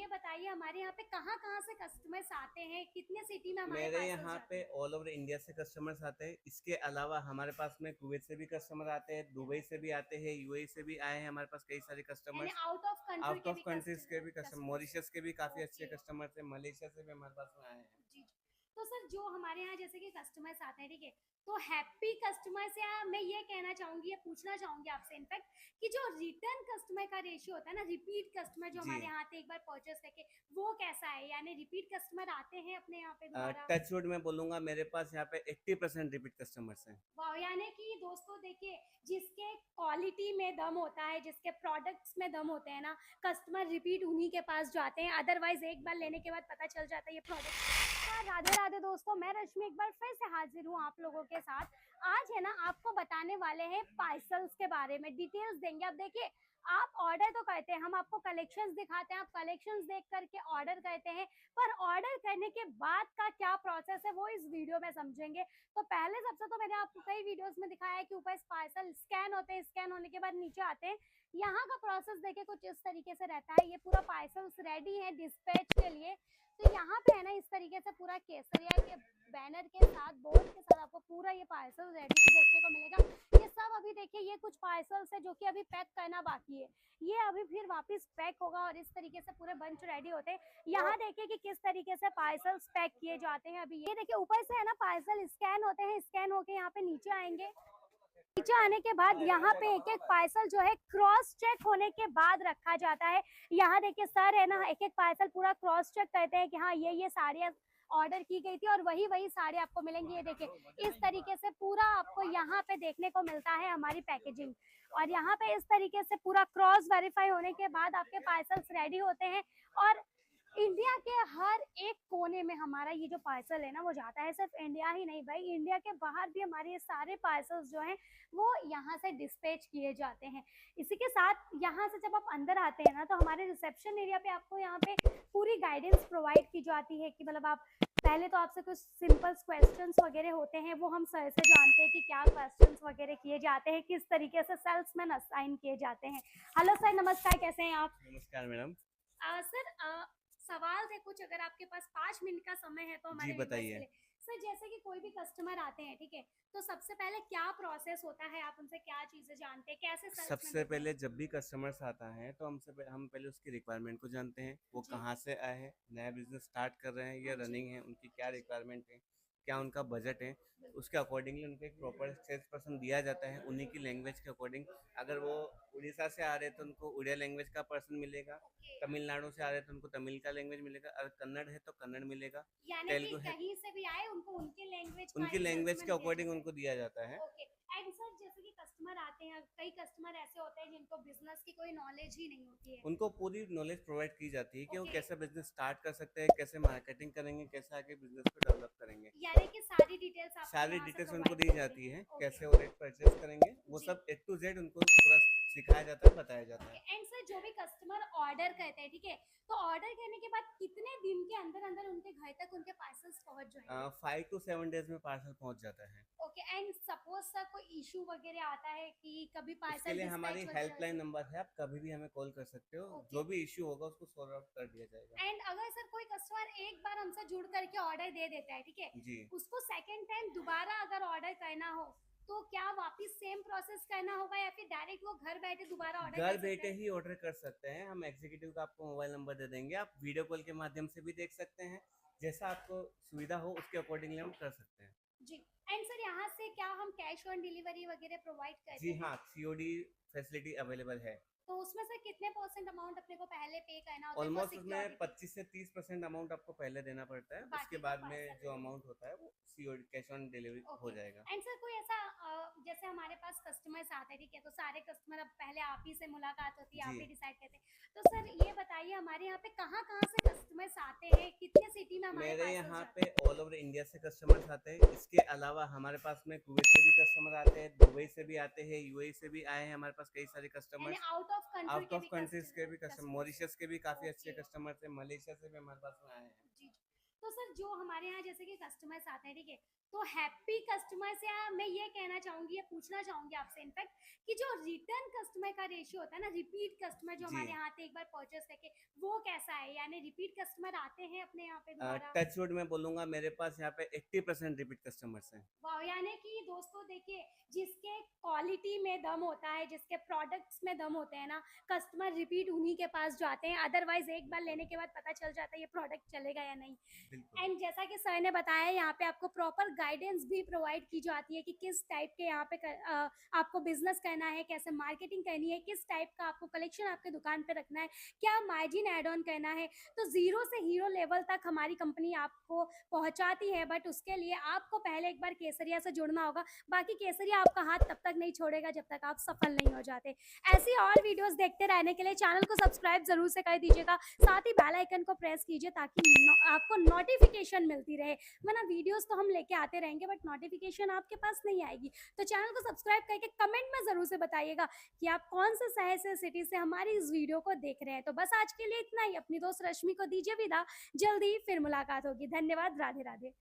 ये बताइए हमारे यहाँ पे कहाँ कहाँ से कस्टमर्स आते हैं, कितने सिटी में हमारे मेरे पार्सल्स यहाँ जाते पे हैं? ऑल ओवर इंडिया से कस्टमर्स आते हैं। इसके अलावा हमारे पास में कुवैत से भी कस्टमर आते हैं, दुबई से भी आते हैं, यूएई से भी आए हैं हमारे पास कई सारे यानी customers. Out of country out के ऑफ भी कंट्रीज के भी कस्टमर, कस्टमर्स हैं। मॉरिशस के भी काफ़ी अच्छे ओके। कस्टमर्स हैं, मलेशिया से भी हमारे पास में आए हैं। जी, जी। तो सर जो हमारे यहाँ जैसे कि कस्टमर्स आते हैं, ठीक है? तो हैप्पी कस्टमर्स, या मैं ये कहना चाहूँगी, ये पूछना चाहूँगी आपसे इनफैक्ट कि जो रिटर्न कस्टमर का रेशियो होता है ना, रिपीट कस्टमर जो जी। हमारे यहाँ आते हैं एक बार परचेज़ करके, वो कैसा है? यानी रिपीट कस्टमर आते हैं अपने यहाँ पे दोबारा? टच वुड में बोलूँगा, मेरे पास यहाँ पे 80% रिपीट कस्टमर्स हैं। वाह! यानी कि दोस्तों देखिए, जिसके क्वालिटी में दम होता है, जिसके प्रोडक्ट्स में दम होते हैं ना, कस्टमर रिपीट उन्हीं के पास जाते हैं। अदरवाइज़ एक बार लेने के बाद पता चल जाता है ये प्रोडक्ट। हाँ, राधे राधे दोस्तों, मैं रश्मि एक बार फिर से हाजिर हूँ आप लोगों के साथ। आज है ना, आपको बताने वाले हैं पार्सल्स के बारे में, डिटेल्स देंगे। अब देखिए, आप ऑर्डर तो करते हैं, हम आपको कलेक्शंस दिखाते हैं, आप कलेक्शंस देख करके ऑर्डर करते हैं, पर ऑर्डर करने के बाद का क्या प्रोसेस है वो इस वीडियो में समझेंगे। तो पहले सबसे तो मैंने आपको कई वीडियोस में दिखाया है कि ऊपर पार्सल स्कैन होते हैं, स्कैन होने के बाद नीचे आते हैं। यहाँ का प्रोसेस देखिए कुछ इस तरीके से रहता है। ये पूरा पार्सल्स रेडी है डिस्पैच के लिए। तो यहाँ पे है ना, इस तरीके से पूरा केसरिया के बैनर के साथ, बोर्ड के साथ आपको पूरा ये पार्सल रेडी देखने को मिलेगा। ये सब अभी देखिए, ये कुछ पार्सल्स है जो कि अभी पैक करना बाकी है। ये अभी फिर वापस पैक होगा और इस तरीके से पूरे बंच रेडी होते हैं। यहाँ देखिए कि किस तरीके से पार्सल्स पैक किए जाते हैं। अभी ये देखिए ऊपर से है ना, पार्सल स्कैन होते हैं, स्कैन होके यहाँ पे नीचे आएंगे। नीचे आने के बाद यहाँ पे एक एक पार्सल जो है क्रॉस चेक होने के बाद रखा जाता है। यहाँ देखिए सर है ना, एक एक पार्सल पूरा क्रॉस चेक करते हैं कि हाँ ये साड़ियाँ ऑर्डर की गई थी और वही वही साड़ी आपको मिलेंगी। ये देखिए इस तरीके से पूरा आपको यहाँ पे देखने को मिलता है हमारी पैकेजिंग। और यहाँ पे इस तरीके से पूरा क्रॉस वेरीफाई होने के बाद आपके पार्सल्स रेडी होते हैं। और इंडिया के हर एक कोने में हमारा ये जो पार्सल है ना वो जाता है। सिर्फ इंडिया ही नहीं भाई, इंडिया के बाहर भी हमारे ये सारे पार्सल्स जो हैं वो यहाँ से डिस्पैच किए जाते हैं। इसी के साथ यहाँ से जब आप अंदर आते हैं ना, तो हमारे रिसेप्शन एरिया पे आपको यहाँ पे पूरी गाइडेंस प्रोवाइड की जाती है कि मतलब आप पहले तो आपसे कुछ सिंपल क्वेश्चंस वगैरह होते हैं, वो हम सर से जानते हैं कि क्या क्वेश्चंस वगैरह किए जाते हैं, किस तरीके से सेल्समैन असाइन किए जाते हैं। हेलो सर, नमस्कार, कैसे हैं आप? नमस्कार मैडम। सर, सवाल थे कुछ, अगर आपके पास 5 मिनट का समय है तो जी हमारे व्यूवर्स के बताइए। लिए। सर जैसे कि कोई भी कस्टमर आते हैं, ठीक है, तो सबसे पहले क्या प्रोसेस होता है, आप उनसे क्या चीजें जानते हैं, कैसे सेल्समैन सबसे होते हैं? पहले जब भी कस्टमर्स आता है तो हम पहले उसकी रिक्वायरमेंट को जानते हैं। वो जी। कहाँ से आए हैं, नया बिजनेस स्टार्ट कर रहे हैं या हाँ जी। रनिंग है, उनकी क्या जी, जी। रिक्वायरमेंट है, क्या उनका बजट है। बिल्कुल। उसके अकॉर्डिंगली उनको एक प्रॉपर सेल्स पर्सन दिया जाता है, उन्हीं की लैंग्वेज के अकॉर्डिंग। अगर वो उड़ीसा से आ रहे हैं तो उनको उड़िया लैंग्वेज का पर्सन मिलेगा। ओके। तमिलनाडु से आ रहे हैं तो उनको तमिल का लैंग्वेज मिलेगा। अगर कन्नड़ है तो कन्नड़ मिलेगा। यानी कि तेलुगु है, कहीं से भी आए उनको उनके लैंग्वेज का उनकी एक लैंग्वेज के सेल्समैन दिया अकॉर्डिंग जाता उनको दिया जाता है। है। ओके। एंड सर जैसे कि कस्टमर आते हैं, कई कस्टमर ऐसे होते हैं जिनको बिजनेस की कोई नॉलेज ही नहीं होती है। उनको पूरी नॉलेज प्रोवाइड की जाती है कि वो ओके। कैसे बिजनेस स्टार्ट कर सकते हैं, कैसे मार्केटिंग करेंगे, कैसे आगे बिजनेस को डेवलप करेंगे। यानी कि सारी डिटेल्स आपको सारी यहाँ से डिटेल्स उनको प्रोवाइड दी की जाती जाती है। है, ओके। कैसे वो रेट परचेज करेंगे, वो जी। सब A to Z उनको पूरा सिखाया जाता है, बताया जाता ओके। है। एंड सर जो भी कस्टमर ऑर्डर करते हैं, ठीक है, तो ऑर्डर करने के बाद कितने दिन के अंदर अंदर उनके घर तक उनके पार्सल्स पहुंच जाएंगे? 5 to 7 डेज में पार्सल पहुंच जाता है। ओके। एंड सपोज सर कोई इशू वगैरह आता है कि कभी उसके पार्सल लिए हमारी डिस्पैच वगैरह हेल्पलाइन से। नंबर है, आप कभी भी हमें कॉल कर सकते हो। ओके। जो भी इश्यू होगा उसको सॉल्व आउट कर दिया जाएगा। एंड अगर सर कोई कस्टमर एक बार हमसे जुड़ करके ऑर्डर दे देता है, ठीक है, जी। उसको सेकंड टाइम दोबारा अगर ऑर्डर करना हो तो क्या वापस सेम प्रोसेस करना होगा या फिर डायरेक्ट वो घर बैठे दोबारा ऑर्डर कर घर सकता बैठे है? ही ऑर्डर कर सकते हैं। हम एग्जीक्यूटिव का आपको मोबाइल नंबर दे देंगे, आप वीडियो कॉल के माध्यम से भी देख सकते हैं। जैसा आपको सुविधा हो उसके अकॉर्डिंगली हम कर सकते हैं। जी। एंड सर यहाँ से क्या हम कैश ऑन डिलीवरी वगैरह प्रोवाइड करते जी हैं? हाँ, सीओडी फैसिलिटी अवेलेबल है। तो उसमें से कितने परसेंट अमाउंट अपने को पहले पे करना होता है फॉर ऑलमोस्ट उसमें सिक्योरिटी? 25 से 30% अमाउंट आपको पहले देना पड़ता है। उसके बाकी का बाद में पार्सल जो रेडी। अमाउंट होता है वो सीओडी कैश ऑन डिलीवरी हो ओके। जाएगा। एंड सर कोई ऐसा जैसे हमारे पास कस्टमर्स आते हैं, ठीक है, तो सारे कस्टमर अब पहले आप ही से मुलाकात होती है, जी। आप ही डिसाइड करते हैं। तो सर ये बताइए हमारे यहाँ पे कहाँ कहाँ से कस्टमर्स आते हैं, कितने सिटी में हमारे मेरे पार्सल्स यहाँ जाते पे हैं? ऑल ओवर इंडिया से कस्टमर्स आते हैं। इसके अलावा हमारे पास में कुवैत से भी कस्टमर आते हैं, दुबई से भी आते हैं, यूएई से भी आए हैं हमारे पास कई सारे यानी customers. Out of country out के ऑफ भी कंट्रीज के भी कस्टमर, कस्टमर्स हैं। मॉरिशस के भी काफ़ी अच्छे ओके। कस्टमर्स हैं, मलेशिया से भी हमारे पास में आए हैं। जी, जी। तो सर जो हमारे यहाँ जैसे कि कस्टमर्स आते हैं, ठीक है, तो हैप्पी कस्टमर से मैं ये कहना चाहूंगी, ये पूछना चाहूंगी आपसे इनफैक्ट कि जो रिटर्न कस्टमर का रेशियो होता है ना, रिपीट कस्टमर जो जी। हमारे यहाँ आते हैं एक बार परचेस करके, वो कैसा है? यानी रिपीट कस्टमर आते हैं अपने यहाँ पे दोबारा? टचवुड मैं बोलूँगा मेरे पास यहाँ पे 80% रिपीट कस्टमर्स हैं। वाह! यानी कि दोस्तों देखिए, जिसके क्वालिटी में दम होता है, जिसके प्रोडक्ट्स में दम होते हैं ना, कस्टमर रिपीट उन्हीं के पास जाते हैं। अदरवाइज़ एक बार लेने के बाद पता चल जाता है ये प्रोडक्ट चलेगा या नहीं। बिल्कुल। एंड जैसा कि सर ने बताया, यहाँ पे आपको प्रॉपर गाइडेंस भी प्रोवाइड की जाती है कि किस टाइप के यहाँ पे आपको बिजनेस करना है, कैसे मार्केटिंग करनी है, किस टाइप का आपको कलेक्शन आपके दुकान पे रखना है, क्या मार्जिन ऐड ऑन करना है। तो ज़ीरो से हीरो लेवल तक हमारी कंपनी आपको पहुंचाती है, बट उसके लिए आपको पहले एक बार केसरिया से जुड़ना होगा। बाकी केसरिया आपका हाथ तब तक नहीं छोड़ेगा जब तक आप सफल नहीं हो जाते। ऐसी और वीडियोस देखते रहने के लिए चैनल को सब्सक्राइब जरूर से कर दीजिएगा, साथ ही बेल आइकन को प्रेस कीजिए ताकि आपको नोटिफिकेशन मिलती रहे। वरना वीडियोस तो हम लेके आते रहेंगे बट नोटिफिकेशन आपके पास नहीं आएगी। तो चैनल को सब्सक्राइब करके कमेंट में जरूर से बताइएगा कि आप कौन से शहर से, सिटी से हमारी इस वीडियो को देख रहे हैं। तो बस आज के लिए इतना ही। अपनी दोस्त रश्मि को दीजिए विदा, जल्दी फिर मुलाकात होगी। धन्यवाद, राधे राधे।